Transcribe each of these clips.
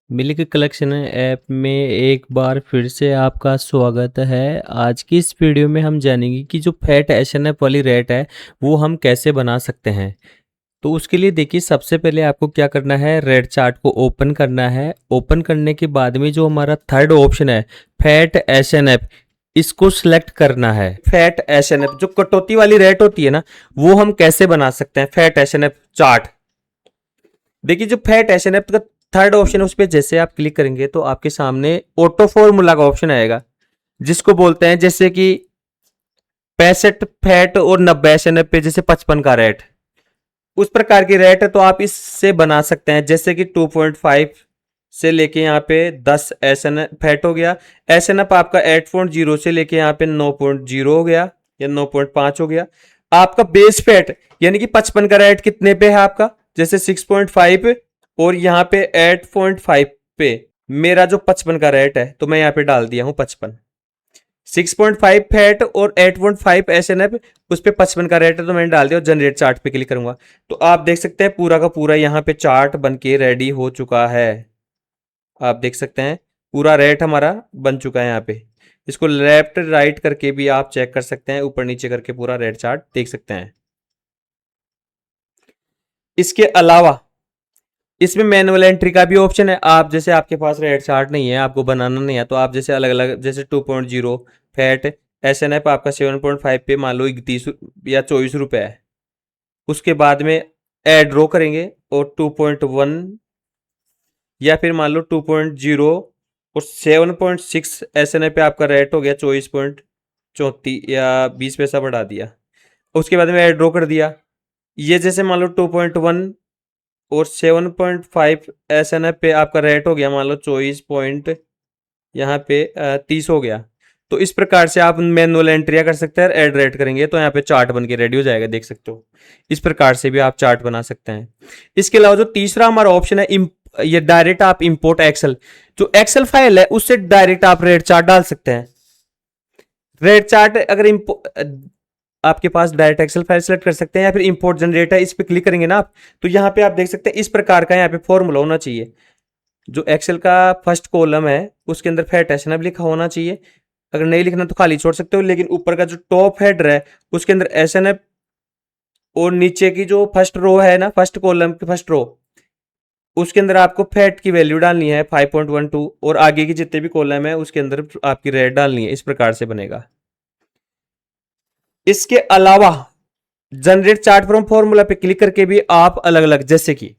Milk collection app में एक बार फिर से आपका स्वागत है। आज की इस वीडियो में हम जानेंगे कि जो फैट एसएनएफ वाली रेट है वो हम कैसे बना सकते हैं। तो उसके लिए देखिए, सबसे पहले आपको क्या करना है, रेट चार्ट को ओपन करना है। ओपन करने के बाद में जो हमारा थर्ड ऑप्शन है फैट एसएनएफ, इसको सिलेक्ट करना है। फैट एसएनएफ जो कटौती वाली रेट होती है ना, वो हम कैसे बना सकते हैं फैट एसएनएफ चार्ट। देखिए, जो फैट एसएनएफ का थर्ड ऑप्शन है उस पर जैसे आप क्लिक करेंगे तो आपके सामने ऑटो फॉर्मूला का ऑप्शन आएगा, जिसको बोलते हैं जैसे कि 65 फैट और 90 एसएनएफ पे जैसे 55 का रेट, उस प्रकार की रेट है। तो आप इससे बना सकते हैं जैसे कि 2.5 से लेके यहाँ पे 10 एसएनएफ फैट हो गया। एसएनएफ आपका 8.0 से लेके यहाँ पे 9.0 हो गया या 9.5 हो गया। आपका बेस फैट यानी कि 55 का रेट कितने पे है आपका, जैसे 6.5 और यहाँ पे 8.5 पे मेरा जो 55 का रेट है तो मैं यहाँ पे डाल दिया हूँ 55। 6.5 फैट और 8.5 एसएनएफ, उस पे 55 का रेट है तो मैंने डाल दिया और जनरेट चार्ट पे क्लिक करूंगा तो आप देख सकते हैं पूरा का पूरा यहाँ पे चार्ट बन के रेडी हो चुका है। आप देख सकते हैं पूरा रेट हमारा बन चुका है यहाँ पे। इसको लेफ्ट राइट करके भी आप चेक कर सकते हैं, ऊपर नीचे करके पूरा रेट चार्ट देख सकते हैं। इसके अलावा इसमें मैनुअल एंट्री का भी ऑप्शन है। आप जैसे आपके पास रेट चार्ट नहीं है, आपको बनाना नहीं है, तो आप जैसे अलग अलग जैसे 2.0 फैट एसएनएफ आपका 7.5 पे मान लो 31 या 24 रुपए है, उसके बाद में एड रो करेंगे और 2.1 या फिर मान लो 2.0 और 7.6 एसएनएफ पे आपका रेट हो गया 24.34 या 20 पैसा बढ़ा दिया, उसके बाद में एड ड्रॉ कर दिया। ये जैसे मान लो 2.1 और 7.5 एसएनएफ पे आपका रेट हो गया मान लो 24 पॉइंट यहाँ पे 30 हो गया। तो इस प्रकार से आप मैनुअल एंट्रिया कर सकते हैं, ऐड रेट करेंगे तो यहाँ पे चार्ट बन के रेडी हो जाएगा, देख सकते हो। इस प्रकार से भी आप चार्ट बना सकते हैं। इसके अलावा जो तीसरा हमारा ऑप्शन है ये डायरेक्ट आप इंपोर्ट एक्सेल, जो एक्सेल फाइल है उससे डायरेक्ट आप रेट चार्ट डाल सकते हैं। रेट चार्ट अगर आपके पास डायरेक्ट एक्सेल फाइल सेलेक्ट कर सकते हैं या फिर इंपोर्ट जनरेट है, इस पर क्लिक करेंगे ना आप, तो यहाँ पे आप देख सकते हैं इस प्रकार का यहाँ पे फॉर्मूला होना चाहिए। जो एक्सेल का फर्स्ट कॉलम है उसके अंदर फैट एसएनएफ लिखा होना चाहिए। अगर नहीं लिखना तो खाली छोड़ सकते हो, लेकिन ऊपर का जो टॉप हेडर है उसके अंदर एसएनएफ और नीचे की जो फर्स्ट रो है ना, फर्स्ट कॉलम की फर्स्ट रो, उसके अंदर आपको फैट की वैल्यू डालनी है 5.12 और आगे की जितने भी कॉलम है उसके अंदर आपकी रेट डालनी है। इस प्रकार से बनेगा। इसके अलावा जनरेट चार्ट फ्रॉम फॉर्मूला पे क्लिक करके भी आप अलग अलग जैसे कि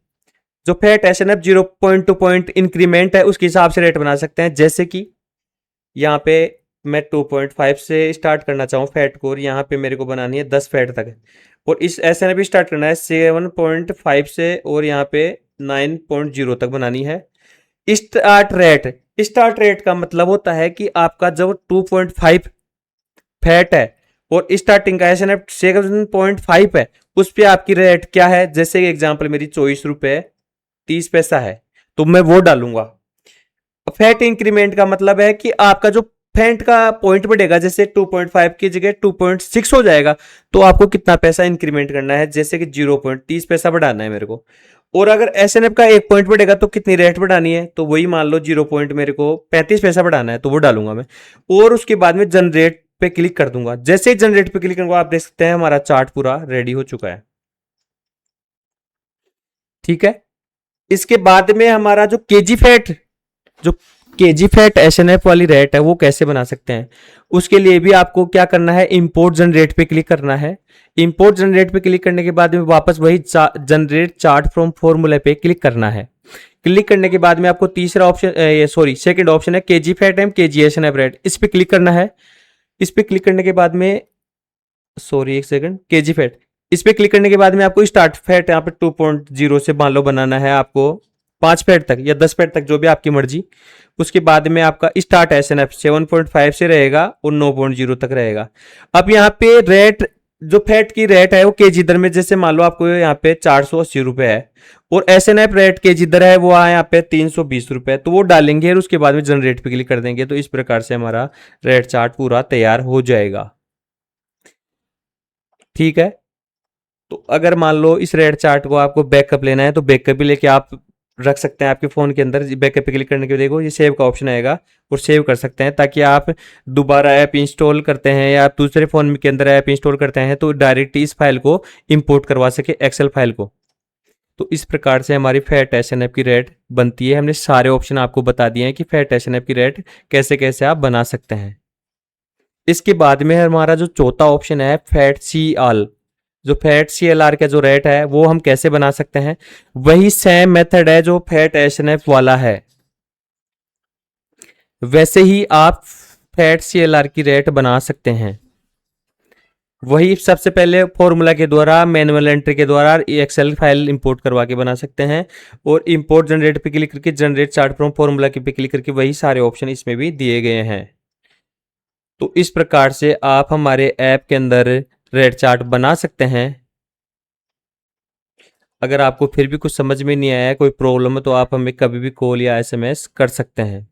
जो फैट एसएनएफ 0.2 पॉइंट इंक्रीमेंट है उसके हिसाब से रेट बना सकते हैं। जैसे कि यहाँ पे मैं 2.5 से स्टार्ट करना चाहूँ फैट को, और यहाँ पे मेरे को बनानी है 10 फैट तक, और इस एसएनएफ स्टार्ट करना है 7.5 से और यहाँ पे 9.0 तक बनानी है। स्टार्ट रेट का मतलब होता है कि आपका जब 2.5 फैट है और स्टार्टिंग का एसएनएफ 7.5 है, उस पे आपकी रेट क्या है, जैसे एग्जांपल मेरी 24 रुपए 30 पैसा है तो मैं वो डालूंगा। फैट इंक्रीमेंट का मतलब है कि आपका जो फैट का पॉइंट बढ़ेगा, जैसे 2.5 की जगह 2.6 हो जाएगा तो आपको कितना पैसा इंक्रीमेंट करना है, जैसे कि 0.30 पैसा बढ़ाना है मेरे को। और अगर एसएनएफ का 1 पॉइंट बढ़ेगा तो कितनी रेट बढ़ानी है, तो वही मान लो 0 पॉइंट मेरे को 35 पैसा बढ़ाना है तो वो डालूंगा मैं। और उसके बाद में जनरेट पे क्लिक कर दूंगा। जैसे ही जनरेट पे क्लिक करूंगा आप देख सकते हैं हमारा चार्ट पूरा रेडी हो चुका है। ठीक है। इसके बाद में हमारा जो केजी फैट एसएनएफ वाली रेट है वो कैसे बना सकते हैं, उसके लिए भी आपको क्या करना है, इंपोर्ट जनरेट पे क्लिक करना है। इंपोर्ट जनरेट पे क्लिक करने के बाद में वापस वही जनरेट चार्ट फ्रॉम फॉर्मूला पे क्लिक करना है। क्लिक करने के बाद में आपको तीसरा ऑप्शन सेकंड ऑप्शन है KG fat and KG SNF rate, इस पे क्लिक करना है। इस पे क्लिक करने के बाद में एक सेकंड, केजी फैट, इस पे क्लिक करने के बाद में आपको स्टार्ट फैट यहाँ पे 2.0 से मान लो बनाना है आपको 5 फैट तक या 10 फैट तक, जो भी आपकी मर्जी। उसके बाद में आपका स्टार्ट एसएनएफ 7.5 से रहेगा और 9.0 तक रहेगा। अब यहाँ पे रेट, जो फैट की रेट है वो केजी दर में, जैसे मान लो आपको यहाँ पे 480 रुपए है और एसएनएफ रेट केजी दर है वो यहाँ पे 320 रुपए, तो वो डालेंगे और उसके बाद में जनरेट पे क्लिक कर देंगे तो इस प्रकार से हमारा रेट चार्ट पूरा तैयार हो जाएगा। ठीक है। तो अगर मान लो इस रेट चार्ट को आपको बैकअप लेना है तो बैकअप भी लेके आप रख सकते हैं आपके फ़ोन के अंदर। बैकअप पे क्लिक करने के बाद देखो ये सेव का ऑप्शन आएगा और सेव कर सकते हैं, ताकि आप दोबारा ऐप इंस्टॉल करते हैं या आप दूसरे फ़ोन के अंदर ऐप इंस्टॉल करते हैं तो डायरेक्ट इस फाइल को इंपोर्ट करवा सके, एक्सेल फाइल को। तो इस प्रकार से हमारी फैट एसएनएफ की रेट बनती है। हमने सारे ऑप्शन आपको बता दिए हैं कि फैट एसएनएफ की रेट कैसे कैसे आप बना सकते हैं। इसके बाद में हमारा जो चौथा ऑप्शन है फैट सी आल, जो फैट सी एल आर का जो रेट है वो हम कैसे बना सकते हैं। वही सेम मेथड है जो फैट एसएनएफ वाला है, वैसे ही आप फैट सी एल आर की रेट बना सकते हैं। वही सबसे पहले फॉर्मूला के द्वारा, मैनुअल एंट्री के द्वारा एक्सेल फाइल इंपोर्ट करवा के बना सकते हैं, और इंपोर्ट जनरेट पे क्लिक करके जनरेट चार्ट फ्रॉम फॉर्मूला पे क्लिक करके वही सारे ऑप्शन इसमें भी दिए गए हैं। तो इस प्रकार से आप हमारे ऐप के अंदर रेट चार्ट बना सकते हैं। अगर आपको फिर भी कुछ समझ में नहीं आया, कोई प्रॉब्लम है, तो आप हमें कभी भी कॉल या एसएमएस कर सकते हैं।